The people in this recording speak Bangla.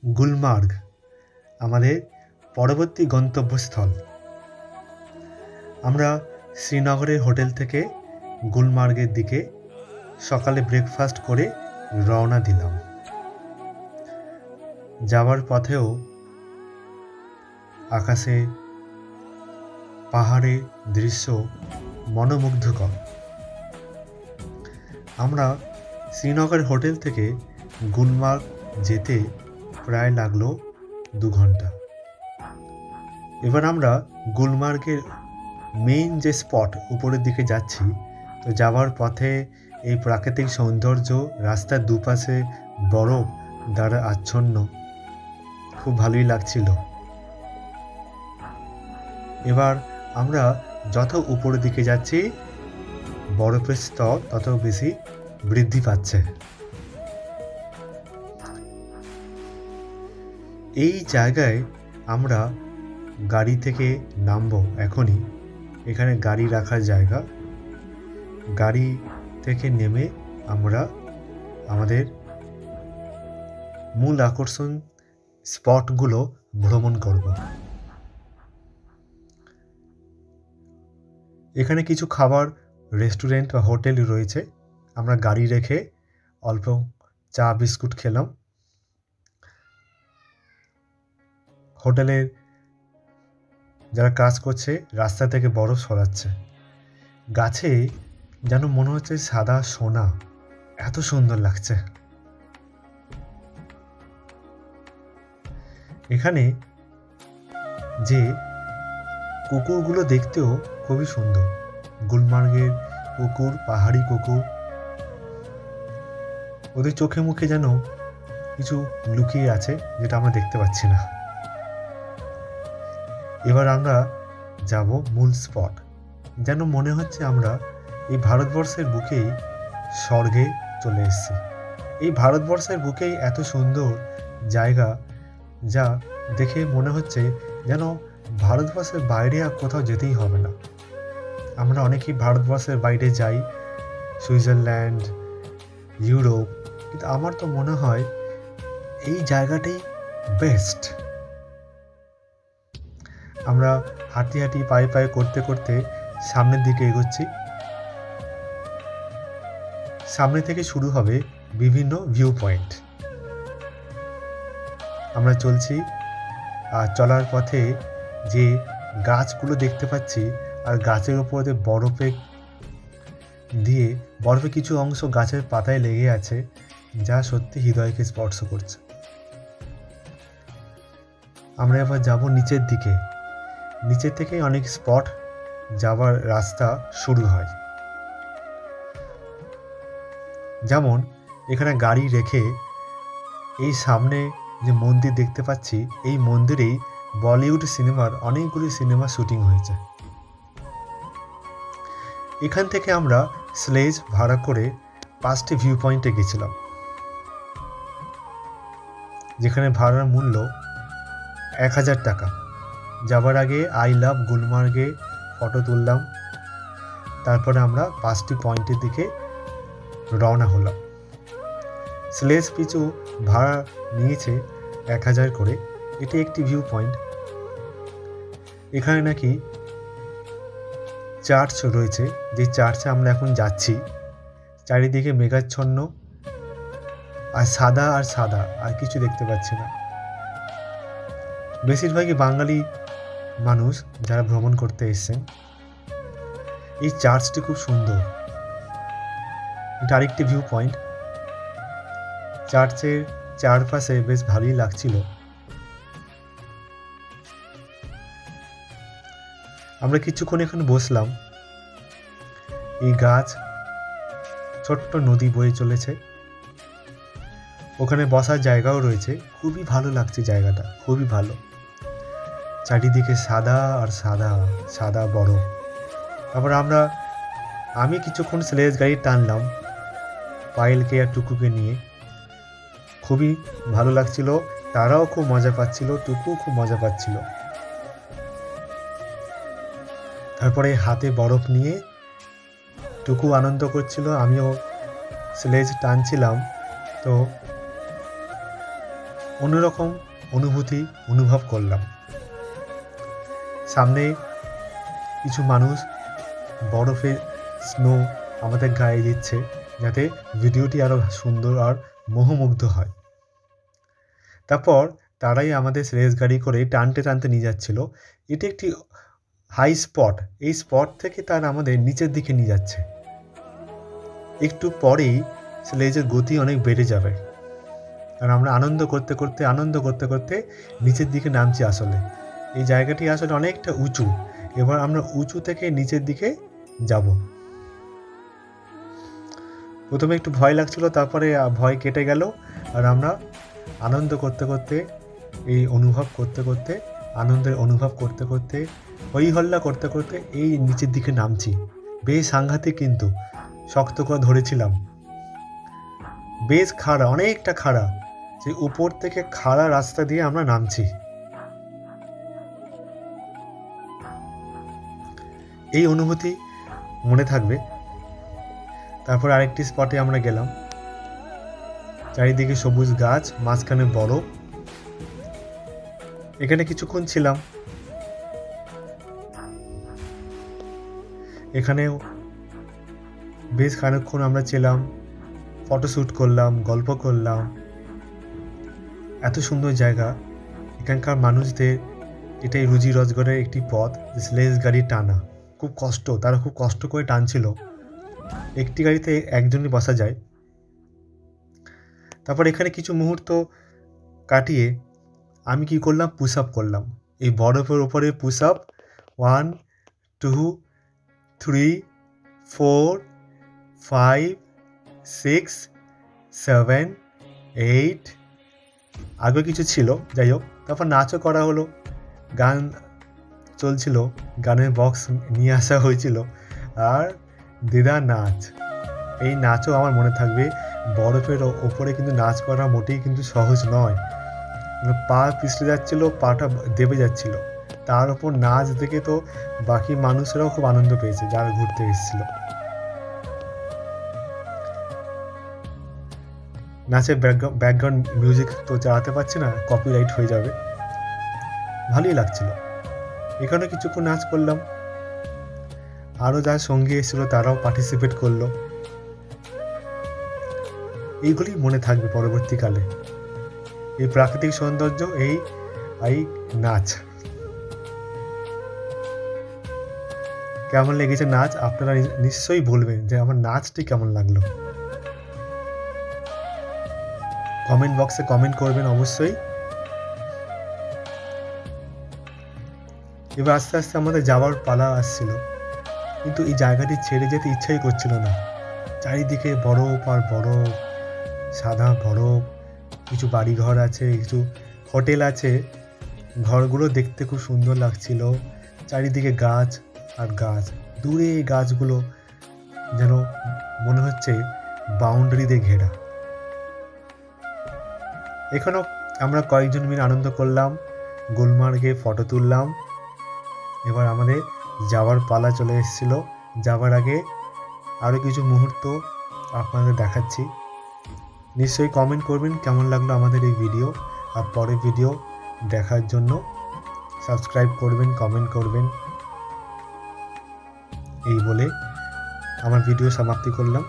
গুলমার্গ আমাদের পরবর্তী গন্তব্যস্থল। আমরা শ্রীনগরের হোটেল থেকে গুলমার্গের দিকে সকালে ব্রেকফাস্ট করে রওনা দিলাম। যাওয়ার পথেও আকাশে পাহাড়ের দৃশ্য মনোমুগ্ধকর। আমরা শ্রীনগর হোটেল থেকে গুলমার্গ যেতে প্রায় লাগলো 2 ঘন্টা। এবার আমরা গুলমার্গের মেইন যে স্পট উপরের দিকে যাচ্ছি। তো যাওয়ার পথে এই প্রাকৃতিক সৌন্দর্য, রাস্তার দুপাশে বরফ দ্বারা আচ্ছন্ন, খুব ভালোই লাগছিল। এবার আমরা যত উপরের দিকে যাচ্ছি বরফের স্তর তত বেশি বৃদ্ধি পাচ্ছে। এই জায়গায় আমরা গাড়ি থেকে নামবো এখনই। এখানে গাড়ি রাখার জায়গা। গাড়ি থেকে নেমে আমরা আমাদের মূল আকর্ষণ স্পটগুলো ভ্রমণ করব। এখানে কিছু খাবার রেস্টুরেন্ট বা হোটেল রয়েছে। আমরা গাড়ি রেখে অল্প চা বিস্কুট খেলাম। হোটেলের যারা কাজ করছে রাস্তা থেকে বরফ সরাচ্ছে। গাছে যেন মনে হচ্ছে সাদা সোনা, এত সুন্দর লাগছে। এখানে যে কুকুরগুলো দেখতেও খুবই সুন্দর। গুলমার্গের কুকুর, পাহাড়ি কুকুর, ওদের চোখে মুখে যেন কিছু লুকিয়ে আছে যেটা আমরা দেখতে পাচ্ছি না। এবার আমরা যাব মূল স্পট। যেন মনে হচ্ছে আমরা এই ভারতবর্ষের বুকেই স্বর্গে চলে এসেছি। এই ভারতবর্ষের বুকেই এত সুন্দর জায়গা, যা দেখে মনে হচ্ছে যেন ভারতবর্ষের বাইরে আর কোথাও যেতেই হবে না। আমরা অনেকেই ভারতবর্ষের বাইরে যাই, সুইজারল্যান্ড, ইউরোপ, কিন্তু আমার তো মনে হয় এই জায়গাটাই বেস্ট। আমরা হাঁটি হাঁটি পায়ে পায়ে করতে করতে সামনের দিকে এগোচ্ছি। সামনে থেকে শুরু হবে বিভিন্ন ভিউ পয়েন্ট। আমরা চলছি, আর চলার পথে যে গাছগুলো দেখতে পাচ্ছি, আর গাছের উপরে বরফে কিছু অংশ গাছের পাতায় লেগে আছে, যা সত্যি হৃদয়কে স্পর্শ করছে। আমরা এবার যাব নিচের দিকে। নিচের থেকে অনেক স্পট যাওয়ার রাস্তা শুরু হয়। যেমন এখানে গাড়ি রেখে এই সামনে যে মন্দির দেখতে পাচ্ছি, এই মন্দিরেই বলিউড সিনেমার অনেকগুলি সিনেমা শুটিং হয়েছে। এখান থেকে আমরা স্লেজ ভাড়া করে 5টি ভিউ পয়েন্টে গেছিলাম, যেখানে ভাড়ার মূল্য 1000 টাকা। যাবার আগে আই লাভ গুলমার্গে ফটো তুললাম। তারপরে আমরা 5টি পয়েন্টের দিকে রওনা হলাম। স্লেজ পিছু ভাড়া নিয়েছে 1000 করে। এটি একটি ভিউ পয়েন্ট। এখানে নাকি চার্চ রয়েছে, যে চার্চে আমরা এখন যাচ্ছি। চারিদিকে মেঘাচ্ছন্ন, আর সাদা আর সাদা, আর কিছু দেখতে পাচ্ছি না। বেশিরভাগই বাঙালি মানুষ যারা ভ্রমণ করতে এসেছেন। এই চার্চটি খুব সুন্দর। এটা আরেকটি ভিউ পয়েন্ট। চার্চের চারপাশে বেশ ভালোই লাগছিল। আমরা কিছুক্ষণ এখানে বসলাম। এই গাছ, ছোট্ট নদী বয়ে চলেছে, ওখানে বসার জায়গাও রয়েছে। খুবই ভালো লাগছে জায়গাটা, খুবই ভালো। চারিদিকে সাদা আর সাদা, সাদা বরফ। তারপর আমি কিছুক্ষণ স্লেজ গাড়ি টানলাম পায়েলকে আর টুকুকে নিয়ে। খুবই ভালো লাগছিল, তারাও খুব মজা পাচ্ছিল, টুকুও খুব মজা পাচ্ছিল। তারপরে হাতে বরফ নিয়ে টুকু আনন্দ করছিল, আমিও স্লেজ টানছিলাম। তো অন্যরকম অনুভূতি অনুভব করলাম। সামনে কিছু মানুষ বরফের স্নো আমাদের গায়ে দিচ্ছে, যাতে ভিডিওটি আরও সুন্দর আর মোহমুগ্ধ হয়। তারপর তারাই আমাদের রেস গাড়ি করে টানতে টানতে নিয়ে যাচ্ছিল। এটি একটি হাই স্পট, এই স্পট থেকে তারা আমাদের নিচের দিকে নিয়ে যাচ্ছে। একটু পরেই স্লেজের গতি অনেক বেড়ে যাবে, আর আমরা আনন্দ করতে করতে নিচের দিকে নামছি। আসলে এই জায়গাটি আসলে অনেকটা উঁচু। এবার আমরা উঁচু থেকে নিচের দিকে যাব। প্রথমে একটু ভয় লাগছিল, তারপরে ভয় কেটে গেল, আর আমরা আনন্দ করতে এই অনুভব করতে আনন্দের অনুভব করতে হই হল্লা করতে এই নিচের দিকে নামছি। বেশ সাংঘাতিক, কিন্তু শক্ত করে ধরেছিলাম। বেশ খাড়া, অনেকটা খাড়া, সেই উপর থেকে খাড়া রাস্তা দিয়ে আমরা নামছি। এই অনুভূতি মনে থাকবে। তারপর আরেকটি স্পটে আমরা গেলাম, চারিদিকে সবুজ গাছ, মাঝখানে বরফ। এখানে কিছুক্ষণ ছিলাম। এখানেও বেশ খানিকক্ষণ আমরা ছিলাম, ফটোশ্যুট করলাম, গল্প করলাম। এত সুন্দর জায়গা। এখানকার মানুষদের এটাই রুজি রোজগারের একটি পথ, স্লেজ গাড়ি টানা। খুব কষ্ট, তারা খুব কষ্ট করে টানছিল। একটি গাড়িতে একজনই বসা যায়। তারপর এখানে কিছু মুহূর্ত কাটিয়ে আমি কি করলাম, পুশ আপ করলাম। এই বরফের ওপরে পুশ আপ 1 2 3 4 5 6 7 8। আগে কিছু ছিল, যাই হোক। তারপর নাচও করা হলো, গান চলছিল, গানের বক্স নিয়ে আসা হয়েছিল, আর দিদা নাচ। এই নাচও আমার মনে থাকবে। বরফের ওপরে কিন্তু নাচ করা মোটেই কিন্তু সহজ নয়। পা পিছলে যাচ্ছিল, পাটা দেবে যাচ্ছিল। তার উপর নাচ দেখে তো বাকি মানুষেরাও খুব আনন্দ পেয়েছে, যারা ঘুরতে এসেছিল। নাচের ব্যাকগ্রাউন্ড মিউজিক তো চালাতে পারছি না, কপিরাইট হয়ে যাবে। ভালোই লাগছিল। এখানে কিছুক্ষণ নাচ করলাম। আরও যারা সঙ্গী এসেছিল তারাও পার্টিসিপেট করলো। এইগুলি মনে থাকবে পরবর্তীকালে। এই প্রাকৃতিক সৌন্দর্য, এই নাচ। কেমন লেগেছে নাচ আপনারা নিশ্চয়ই বলবেন যে আমার নাচটি কেমন লাগলো। কমেন্ট বক্সে কমেন্ট করবেন অবশ্যই। এবার আস্তে আস্তে আমাদের যাওয়ার পালা আসছিল, কিন্তু এই জায়গাটি ছেড়ে যেতে ইচ্ছাই করছিল না। চারিদিকে বরফ আর বরফ, সাদা বরফ। কিছু বাড়িঘর আছে, কিছু হোটেল আছে। ঘরগুলো দেখতে খুব সুন্দর লাগছিল। চারিদিকে গাছ আর গাছ, দূরে গাছগুলো যেন মনে হচ্ছে বাউন্ডারি দিয়ে ঘেরা। এখানেও আমরা কয়েকজন মিলে আনন্দ করলাম, গুলমার্গে ফটো তুললাম। এবার আমাদের যাওয়ার পালা চলে এসেছিল। যাওয়ার আগে আরও কিছু মুহূর্ত আপনাদের দেখাচ্ছি। নিশ্চয়ই কমেন্ট করবেন কেমন লাগলো আমাদের এই ভিডিও। আর পরের ভিডিও দেখার জন্য সাবস্ক্রাইব করবেন, কমেন্ট করবেন। এই বলে আমার ভিডিও সমাপ্তি করলাম।